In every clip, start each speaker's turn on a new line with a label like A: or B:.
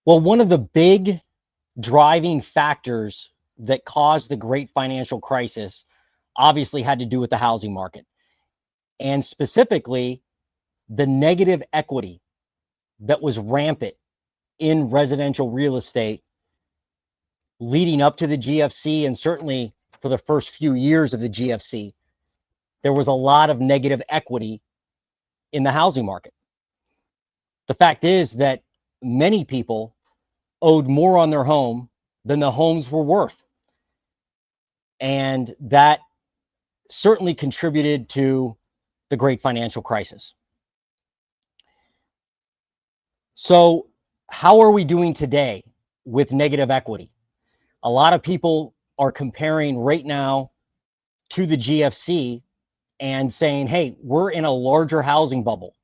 A: Well, one of the big driving factors that caused the great financial crisis obviously had to do with the housing market, and specifically the negative equity that was rampant in residential real estate leading up to the GFC, and certainly for the first few years of the GFC. There was a lot of negative equity in the housing market. The fact is that many people owed more on their home than the homes were worth. And that certainly contributed to the great financial crisis. So, how are we doing today with negative equity? A lot of people are comparing right now to the GFC and saying, hey, we're in a larger housing bubble.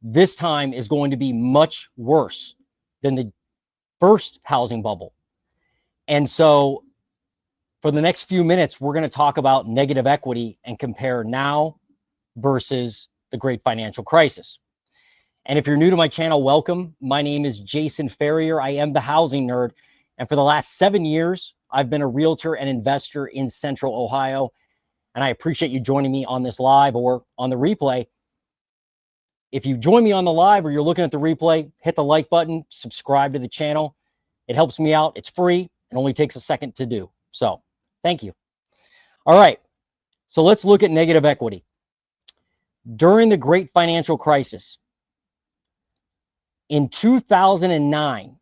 A: This time is going to be much worse than the first housing bubble. And so for the next few minutes, we're going to talk about negative equity and compare now versus the great financial crisis. And if you're new to my channel, welcome. My name is Jason Ferrier. I am the housing nerd. And for the last 7 years, I've been a realtor and investor in Central Ohio. And I appreciate you joining me on this live or on the replay. If you join me on the live or you're looking at the replay, hit the like button, subscribe to the channel. It helps me out. It's free. It only takes a second to do. So thank you. All right. So let's look at negative equity. During the great financial crisis, in 2009,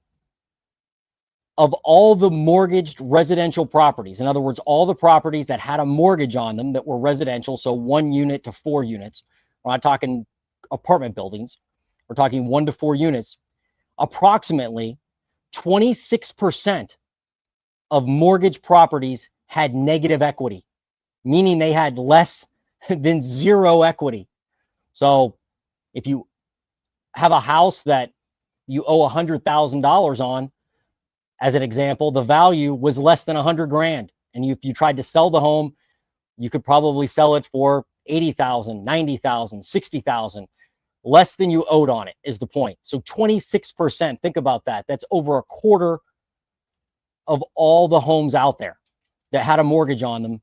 A: of all the mortgaged residential properties, in other words, all the properties that had a mortgage on them that were residential, so 1 unit to 4 units, we're not talking apartment buildings, we're talking 1 to 4 units, approximately 26% of mortgage properties had negative equity, meaning they had less than zero equity. So if you have a house that you owe $100,000 on, as an example, the value was less than 100 grand. And if you tried to sell the home, you could probably sell it for 80,000, 90,000, 60,000, less than you owed on it is the point. So 26%, think about that. That's over a quarter of all the homes out there that had a mortgage on them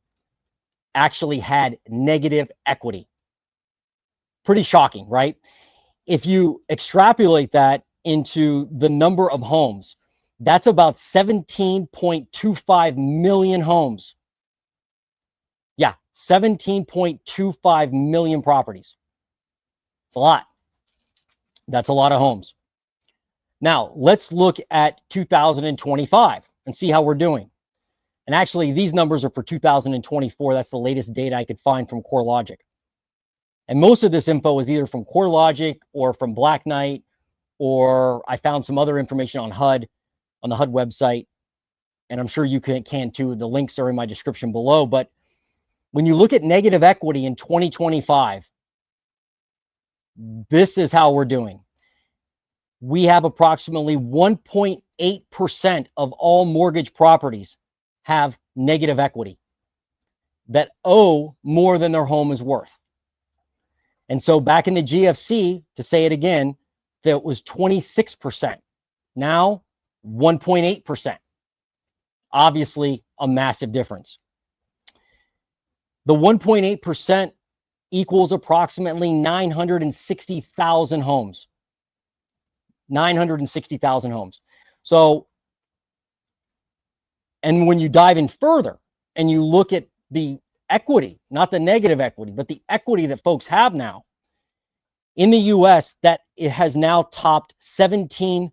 A: actually had negative equity. Pretty shocking, right? If you extrapolate that into the number of homes, that's about 17.25 million homes. Yeah, 17.25 million properties. It's a lot. That's a lot of homes. Now, let's look at 2025 and see how we're doing. And actually, these numbers are for 2024. That's the latest data I could find from CoreLogic. And most of this info is either from CoreLogic or from Black Knight, or I found some other information on HUD, on the HUD website, and I'm sure you can too. The links are in my description below. But when you look at negative equity in 2025, this is how we're doing. We have approximately 1.8% of all mortgage properties have negative equity that owe more than their home is worth. And so back in the GFC, to say it again, that was 26%. Now, 1.8%. Obviously, a massive difference. The 1.8% equals approximately 960,000 homes. 960,000 homes. So, and when you dive in further and you look at the equity, not the negative equity, but the equity that folks have now in the US, that it has now topped $17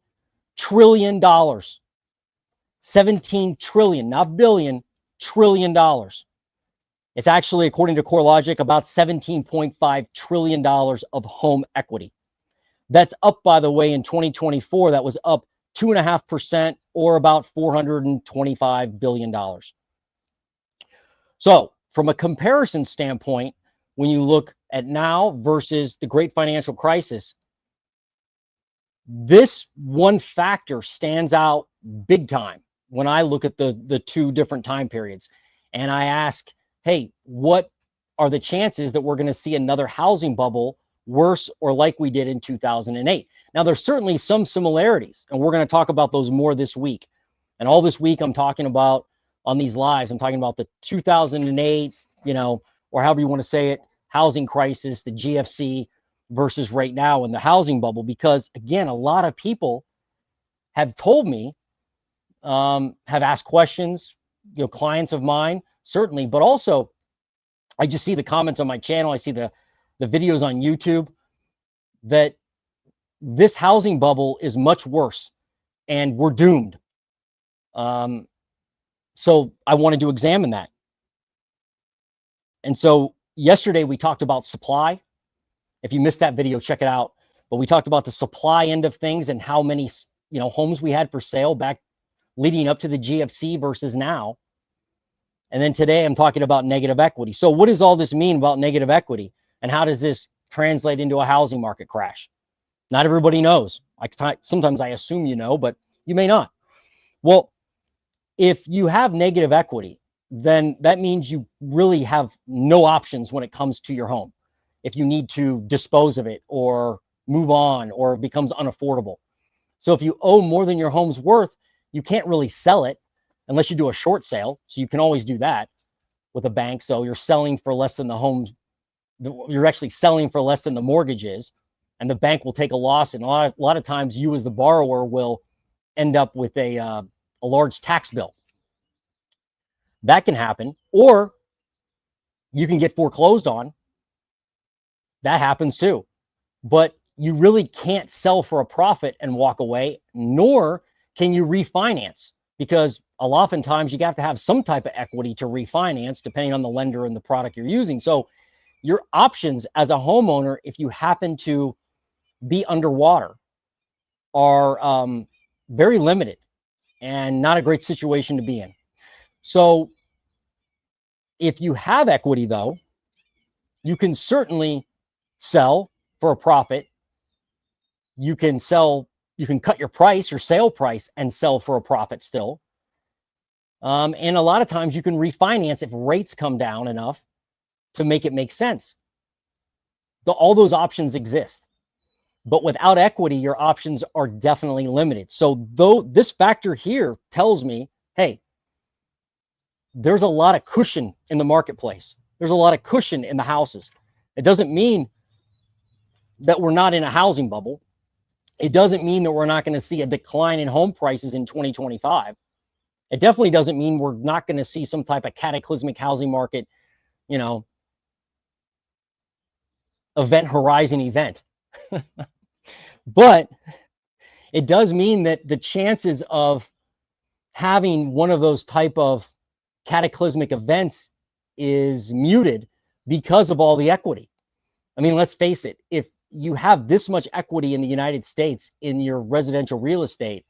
A: trillion. 17 trillion, not billion, trillion dollars. It's actually, according to CoreLogic, about $17.5 trillion of home equity. That's up, by the way, in 2024, that was up 2.5%, or about $425 billion. So from a comparison standpoint, when you look at now versus the great financial crisis, this one factor stands out big time when I look at the two different time periods. And I ask, hey, what are the chances that we're going to see another housing bubble worse or like we did in 2008. Now, there's certainly some similarities, and we're going to talk about those more this week. And all this week, I'm talking about on these lives, I'm talking about the 2008, or however you want to say it, housing crisis, the GFC versus right now in the housing bubble. Because again, a lot of people have told me, have asked questions, clients of mine, certainly, but also I just see the comments on my channel. I see the videos on YouTube that this housing bubble is much worse and we're doomed. So I wanted to examine that. And so yesterday we talked about supply. If you missed that video, check it out. But we talked about the supply end of things and how many, homes we had for sale back leading up to the GFC versus now. And then today I'm talking about negative equity. So what does all this mean about negative equity? And how does this translate into a housing market crash? Not everybody knows. Sometimes I assume you know, but you may not. Well, if you have negative equity, then that means you really have no options when it comes to your home. If you need to dispose of it or move on or it becomes unaffordable. So if you owe more than your home's worth, you can't really sell it unless you do a short sale. So you can always do that with a bank. So you're selling for less than the home. You're actually selling for less than the mortgage is, and the bank will take a loss. And a lot of times you as the borrower will end up with a large tax bill. That can happen. Or you can get foreclosed on. That happens too. But you really can't sell for a profit and walk away, nor can you refinance, because oftentimes you have to have some type of equity to refinance depending on the lender and the product you're using. So your options as a homeowner, if you happen to be underwater, are very limited and not a great situation to be in. So if you have equity, though, you can certainly sell for a profit. You can cut your price or sale price and sell for a profit still. And a lot of times you can refinance if rates come down enough to make it make sense. All those options exist. But without equity, your options are definitely limited. So though this factor here tells me, hey, there's a lot of cushion in the marketplace. There's a lot of cushion in the houses. It doesn't mean that we're not in a housing bubble. It doesn't mean that we're not going to see a decline in home prices in 2025. It definitely doesn't mean we're not going to see some type of cataclysmic housing market, event horizon event. But it does mean that the chances of having one of those type of cataclysmic events is muted because of all the equity. I mean, let's face it, if you have this much equity in the United States in your residential real estate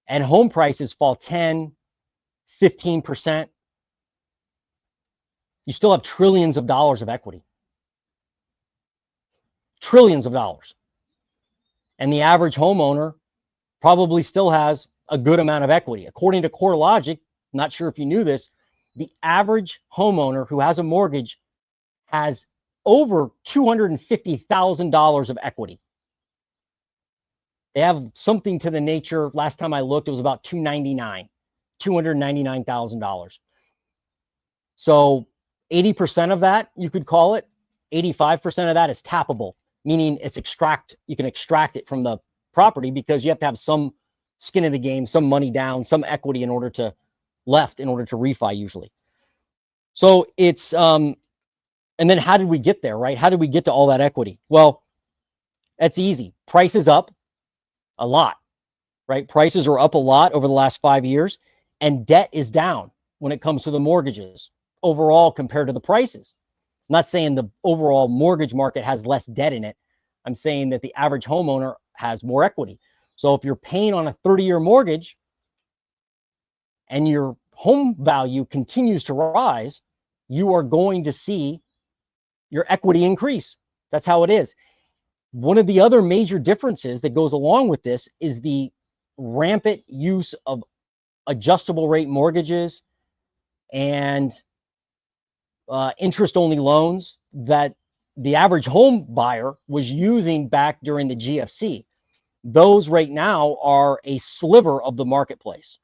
A: and home prices fall 10, 15%, you still have trillions of dollars of equity. Trillions of dollars. And the average homeowner probably still has a good amount of equity. According to CoreLogic, not sure if you knew this, the average homeowner who has a mortgage has over $250,000 of equity. They have something to the nature, last time I looked, it was about $299,000. So 80% of that, you could call it, 85% of that is tappable, meaning you can extract it from the property because you have to have some skin in the game, some money down, some equity in order to refi usually. So it's, and then how did we get there, right? How did we get to all that equity? Well, that's easy. Prices up a lot, right? Prices are up a lot over the last 5 years, and debt is down when it comes to the mortgages overall compared to the prices. I'm not saying the overall mortgage market has less debt in it. I'm saying that the average homeowner has more equity. So if you're paying on a 30-year mortgage and your home value continues to rise, you are going to see your equity increase. That's how it is. One of the other major differences that goes along with this is the rampant use of adjustable rate mortgages and interest-only loans that the average home buyer was using back during the GFC. Those right now are a sliver of the marketplace.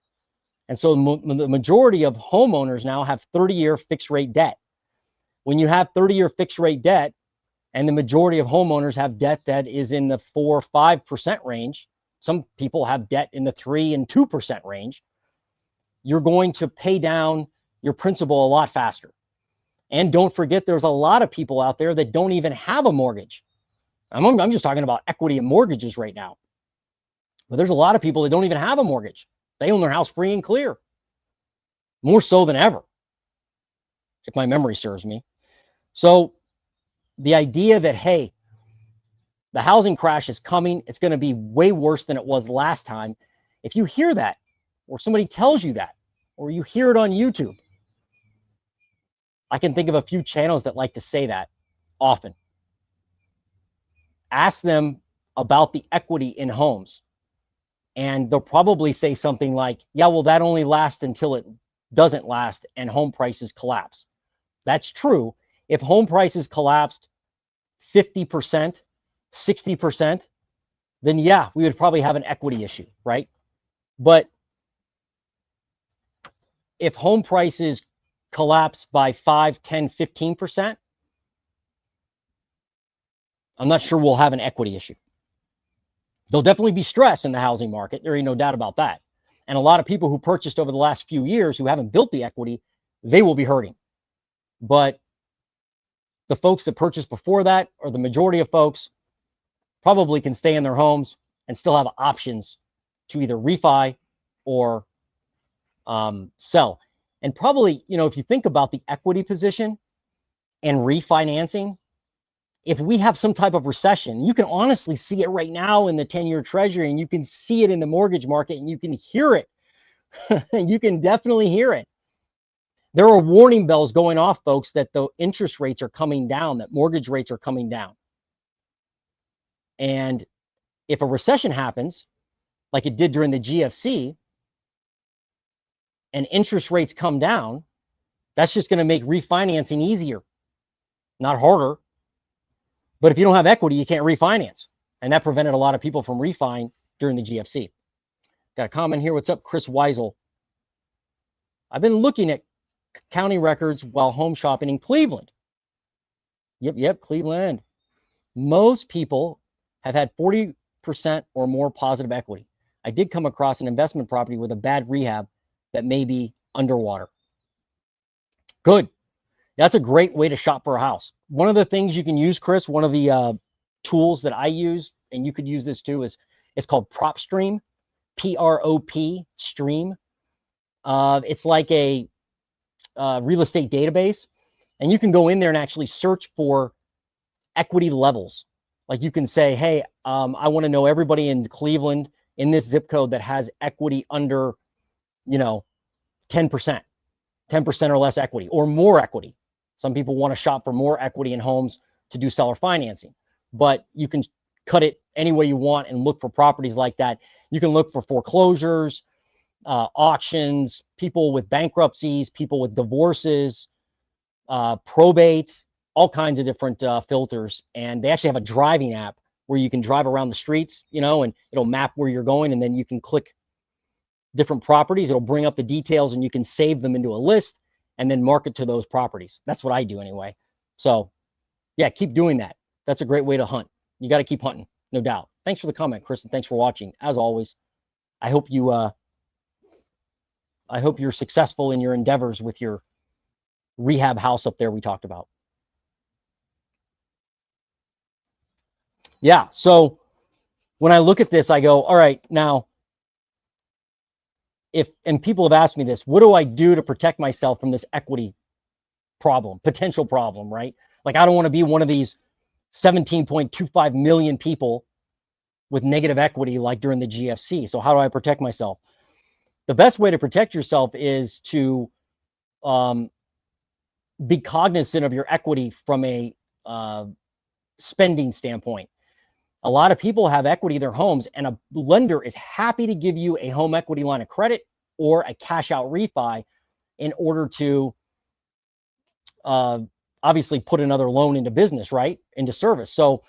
A: And so the majority of homeowners now have 30-year fixed rate debt. When you have 30-year fixed rate debt, and the majority of homeowners have debt that is in the 4 or 5% range, some people have debt in the 3 and 2% range, you're going to pay down your principal a lot faster. And don't forget, there's a lot of people out there that don't even have a mortgage. I'm just talking about equity and mortgages right now. But there's a lot of people that don't even have a mortgage. They own their house free and clear. More so than ever, if my memory serves me. So the idea that, hey, the housing crash is coming, it's going to be way worse than it was last time. If you hear that, or somebody tells you that, or you hear it on YouTube, I can think of a few channels that like to say that often. Ask them about the equity in homes, and they'll probably say something like, yeah, well, that only lasts until it doesn't last and home prices collapse. That's true. If home prices collapsed 50%, 60%, then yeah, we would probably have an equity issue, right? But if home prices collapse by 5, 10, 15%, I'm not sure we'll have an equity issue. There'll definitely be stress in the housing market. There ain't no doubt about that. And a lot of people who purchased over the last few years who haven't built the equity, they will be hurting. But the folks that purchased before that, or the majority of folks, probably can stay in their homes and still have options to either refi or sell. And probably, if you think about the equity position and refinancing, if we have some type of recession, you can honestly see it right now in the 10-year treasury, and you can see it in the mortgage market, and you can hear it. You can definitely hear it. There are warning bells going off, folks, that the interest rates are coming down, that mortgage rates are coming down. And if a recession happens, like it did during the GFC, and interest rates come down, that's just going to make refinancing easier, not harder. But if you don't have equity, you can't refinance. And that prevented a lot of people from refining during the GFC. Got a comment here. What's up, Chris Weisel? I've been looking at county records while home shopping in Cleveland. Yep, Cleveland. Most people have had 40% or more positive equity. I did come across an investment property with a bad rehab that may be underwater. Good. That's a great way to shop for a house. One of the things you can use, Chris, one of the tools that I use, and you could use this too, is it's called PropStream, P-R-O-P, Stream. It's like a real estate database, and you can go in there and actually search for equity levels. Like you can say, hey, I want to know everybody in Cleveland in this zip code that has equity under, 10%, 10% or less equity, or more equity. Some people want to shop for more equity in homes to do seller financing, but you can cut it any way you want and look for properties like that. You can look for foreclosures, auctions, people with bankruptcies, people with divorces, probate, all kinds of different filters. And they actually have a driving app where you can drive around the streets, and it'll map where you're going, and then you can click different properties. It'll bring up the details, and you can save them into a list and then market to those properties. That's what I do anyway. So yeah, keep doing that. That's a great way to hunt. You got to keep hunting, no doubt. Thanks for the comment, Chris, and thanks for watching. As always, I hope you're successful in your endeavors with your rehab house up there we talked about. Yeah, so when I look at this, I go, all right, now, and people have asked me this, what do I do to protect myself from this equity problem, potential problem, right? Like, I don't want to be one of these 17.25 million people with negative equity like during the GFC. So how do I protect myself? The best way to protect yourself is to be cognizant of your equity from a spending standpoint. A lot of people have equity in their homes, and a lender is happy to give you a home equity line of credit or a cash out refi in order to obviously put another loan into business, right? Into service. So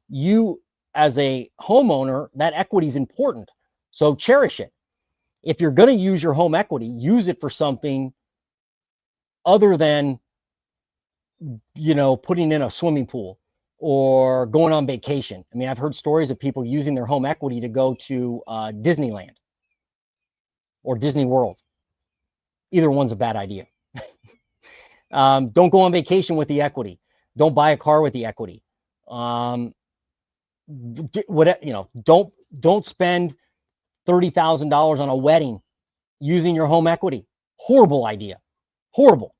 A: you, as a homeowner, that equity is important. So cherish it. If you're going to use your home equity, use it for something other than, putting in a swimming pool or going on vacation. I mean, I've heard stories of people using their home equity to go to Disneyland or Disney World. Either one's a bad idea. Don't go on vacation with the equity. Don't buy a car with the equity. Don't spend $30,000 on a wedding using your home equity. Horrible idea. Horrible.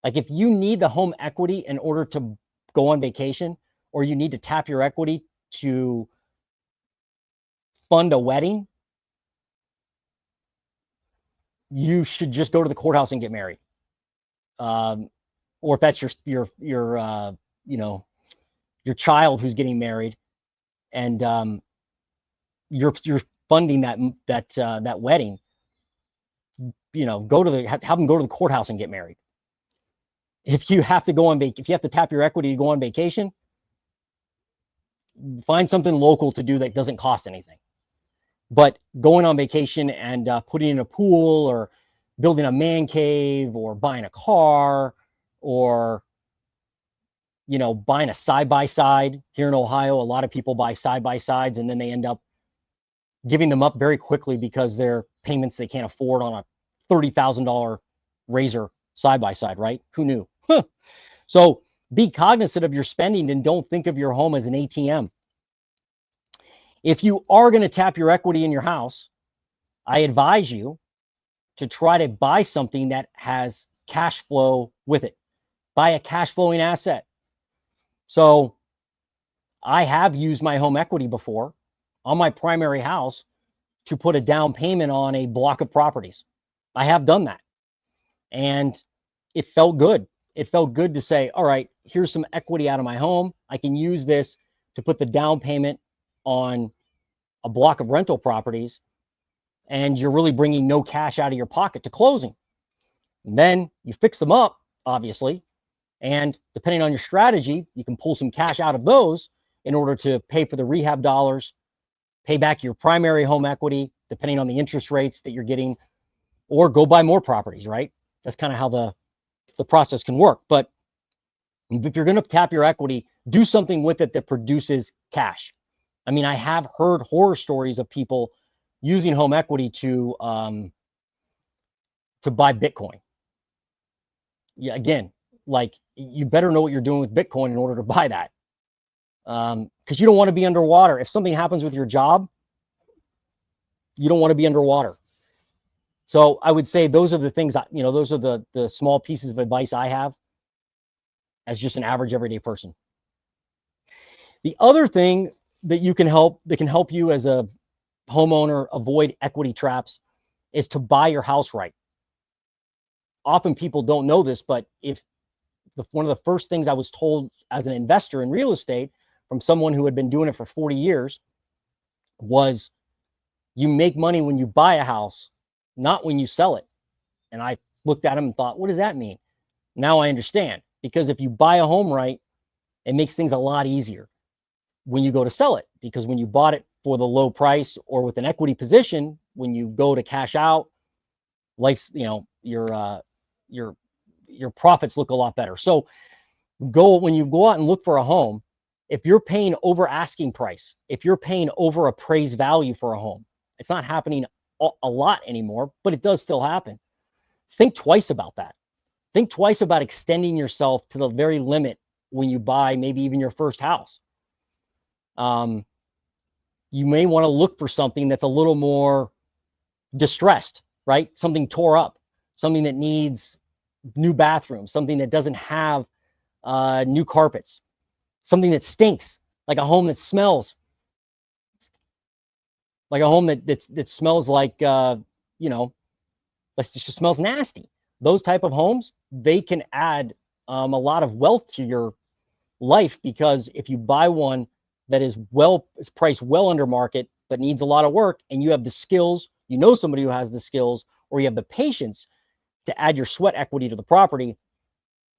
A: Like, if you need the home equity in order to go on vacation, or you need to tap your equity to fund a wedding, you should just go to the courthouse and get married. Or if that's your child who's getting married, and you're funding that wedding, have them go to the courthouse and get married. If you have to tap your equity to go on vacation, find something local to do that doesn't cost anything. But going on vacation and putting in a pool, or building a man cave, or buying a car, or buying a side-by-side. Here in Ohio, a lot of people buy side-by-sides, and then they end up giving them up very quickly because they're payments they can't afford on a $30,000 Razor side-by-side, right? Who knew? So be cognizant of your spending, and don't think of your home as an ATM. If you are going to tap your equity in your house, I advise you to try to buy something that has cash flow with it. Buy a cash flowing asset. So I have used my home equity before on my primary house to put a down payment on a block of properties. I have done that, and it felt good. It felt good to say, all right, here's some equity out of my home. I can use this to put the down payment on a block of rental properties, and you're really bringing no cash out of your pocket to closing. And then you fix them up, obviously, and depending on your strategy, you can pull some cash out of those in order to pay for the rehab dollars, pay back your primary home equity, depending on the interest rates that you're getting, or go buy more properties, right? That's kind of how the process can work. But if you're going to tap your equity, do something with it that produces cash. I mean, I have heard horror stories of people using home equity to buy Bitcoin. Yeah, again, like, you better know what you're doing with Bitcoin in order to buy that, because you don't want to be underwater. If something happens with your job, you don't want to be underwater. So I would say those are the things, those are the small pieces of advice I have as just an average everyday person. The other thing that can help you as a homeowner avoid equity traps is to buy your house right. Often people don't know this, but one of the first things I was told as an investor in real estate from someone who had been doing it for 40 years was, you make money when you buy a house, not when you sell it. And I looked at him and thought, what does that mean? Now I understand, because if you buy a home right, it makes things a lot easier when you go to sell it, because when you bought it for the low price or with an equity position, when you go to cash out, your profits look a lot better. So when you go out and look for a home, if you're paying over asking price, if you're paying over appraised value for a home, it's not happening a lot anymore, but it does still happen. Think twice about that. Think twice about extending yourself to the very limit when you buy maybe even your first house. You may want to look for something that's a little more distressed, right? Something tore up, something that needs new bathrooms, something that doesn't have new carpets, something that stinks, like a home that smells, like a home that smells like, just smells nasty. Those type of homes, they can add a lot of wealth to your life, because if you buy one that is priced well under market but needs a lot of work, and you have the skills, somebody who has the skills, or you have the patience to add your sweat equity to the property,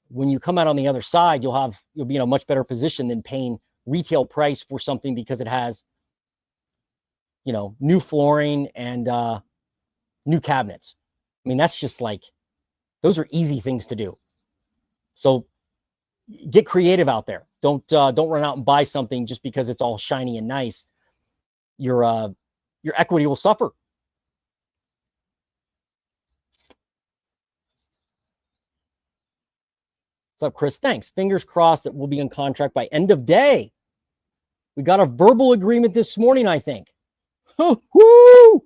A: when you come out on the other side, you'll be in a much better position than paying retail price for something because it has, new flooring and new cabinets. I mean, that's just like, those are easy things to do. So get creative out there. Don't run out and buy something just because it's all shiny and nice. Your equity will suffer. What's up, Chris? Thanks. Fingers crossed that we'll be in contract by end of day. We got a verbal agreement this morning, I think. Woo!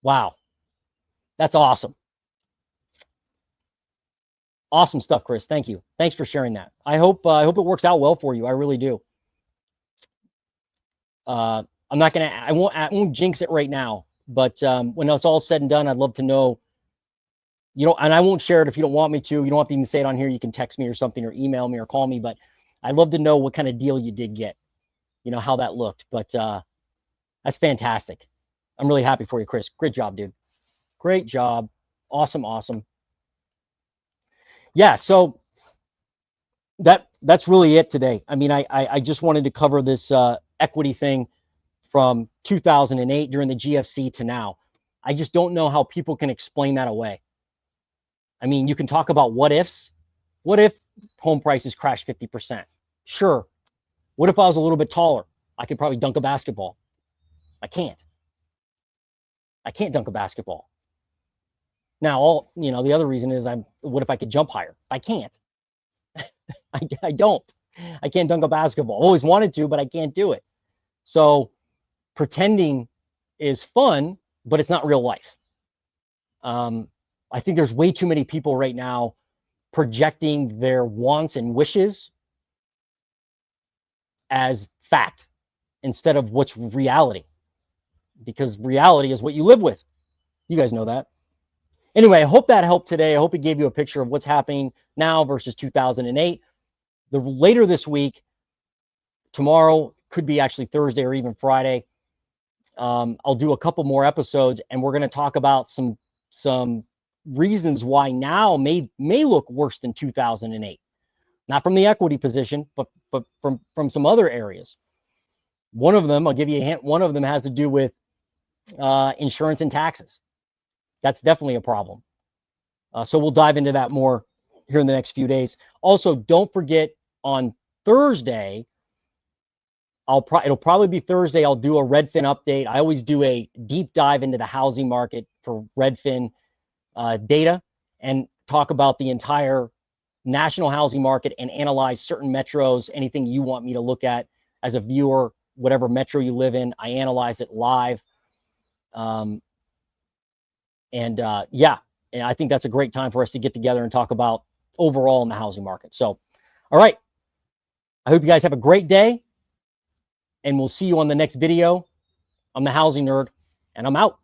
A: Wow. That's awesome. Awesome stuff, Chris. Thank you. Thanks for sharing that. I hope it works out well for you. I really do. I'm not gonna. I won't jinx it right now. But when it's all said and done, I'd love to know. And I won't share it if you don't want me to. You don't have to even say it on here. You can text me or something, or email me, or call me. But I'd love to know what kind of deal you did get. How that looked. But that's fantastic. I'm really happy for you, Chris. Great job, dude. Great job. Awesome, awesome. Yeah, so that's really it today. I mean, I just wanted to cover this equity thing from 2008 during the GFC to now. I just don't know how people can explain that away. I mean, you can talk about what ifs. What if home prices crash 50%? Sure. What if I was a little bit taller? I could probably dunk a basketball. I can't. I can't dunk a basketball. Now, the other reason is what if I could jump higher? I can't. I don't. I can't dunk a basketball. I always wanted to, but I can't do it. So pretending is fun, but it's not real life. I think there's way too many people right now projecting their wants and wishes as fact instead of what's reality, because reality is what you live with. You guys know that. Anyway, I hope that helped today. I hope it gave you a picture of what's happening now versus 2008. Later this week, tomorrow, could be actually Thursday or even Friday, I'll do a couple more episodes, and we're going to talk about some reasons why now may look worse than 2008. Not from the equity position, but from some other areas. One of them, I'll give you a hint, one of them has to do with insurance and taxes. That's definitely a problem. So we'll dive into that more here in the next few days. Also, don't forget on Thursday, it'll probably be Thursday, I'll do a Redfin update. I always do a deep dive into the housing market for Redfin data and talk about the entire national housing market and analyze certain metros, anything you want me to look at as a viewer, whatever metro you live in, I analyze it live. Yeah, and I think that's a great time for us to get together and talk about overall in the housing market. So, all right. I hope you guys have a great day, and we'll see you on the next video. I'm the Housing Nerd, and I'm out.